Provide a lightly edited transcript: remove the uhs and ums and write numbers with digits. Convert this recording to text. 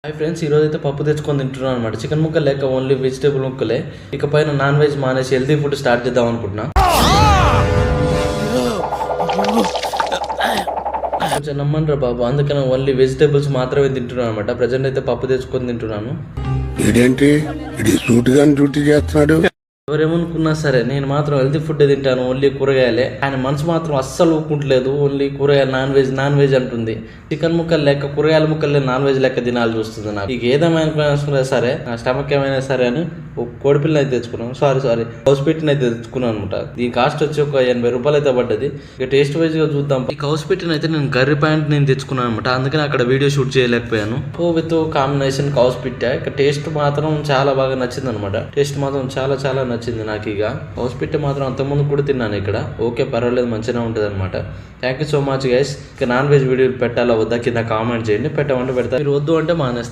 Hi friends, ఈరోజు అయితే పప్పు తెచ్చుకొని తింటున్నాను అనమాట. చికెన్ ముక్కలు లేక ఓన్లీ వెజిటేబుల్ ముక్కలే. ఇకపైన నాన్ వెజ్ మానేసి హెల్తీ ఫుడ్ స్టార్ట్ చేద్దాం అనుకుంటున్నా. కొంచెం నమ్మంటారా బాబు, అందుకని ఓన్లీ వెజిటేబుల్స్ మాత్రమే తింటున్నాను అనమాట. ప్రజెంట్ అయితే పప్పు తెచ్చుకొని తింటున్నాను. ఇదేంటి ఇది సూటిగా డ్యూటీ చేస్తున్నాడు. ఎవరేమనుకున్నా సరే నేను మాత్రం హెల్తీ ఫుడ్ తింటాను, ఓన్లీ కూరగాయలే. ఆయన మనసు మాత్రం అస్సలు ఊపుకుంటలేదు. ఓన్లీ కూరగాయలు నాన్ వెజ్ అంటుంది. చికెన్ ముక్కలు లెక్క కూరగాయల ముక్కలు నాన్ వెజ్ లెక్క తినాలి చూస్తుంది. నాకు ఇక ఏదేమైనా సరే, నా స్టమక్ ఏమైనా సరే అని ఒక కోడిపిల్లని అయితే తెచ్చుకున్నాను. సారీ కౌస్ పిట్టిని అయితే తెచ్చుకున్నాను అనమాట. ఈ కాస్ట్ వచ్చి ఒక 80 రూపాయలు అయితే పడ్డది. ఇక టేస్ట్ వైజ్ గా చూద్దాం. ఈ కౌస్ పిట్టిని అయితే నేను కర్రీ పాయింట్ నేను తెచ్చుకున్నాను అనమాట. అందుకని అక్కడ వీడియో షూట్ చేయలేకపోయాను. విత్ కాంబినేషన్ కౌస్ పిట్ట. ఇక టేస్ట్ మాత్రం చాలా బాగా నచ్చింది అనమాట. టేస్ట్ మాత్రం చాలా నచ్చింది నాకు. ఇక కౌస్ పిట్ట మాత్రం అంతకుముందు కూడా తిన్నాను ఇక్కడ. ఓకే, పర్వాలేదు, మంచిగా ఉంటుంది అనమాట. Thank you so much guys. ఇక నాన్ వెజ్ వీడియోలు పెట్టాలా వద్దా కింద కామెంట్ చేయండి. పెట్టమంటే పెడతా, మీరు వద్దు అంటే మానేస్తాను.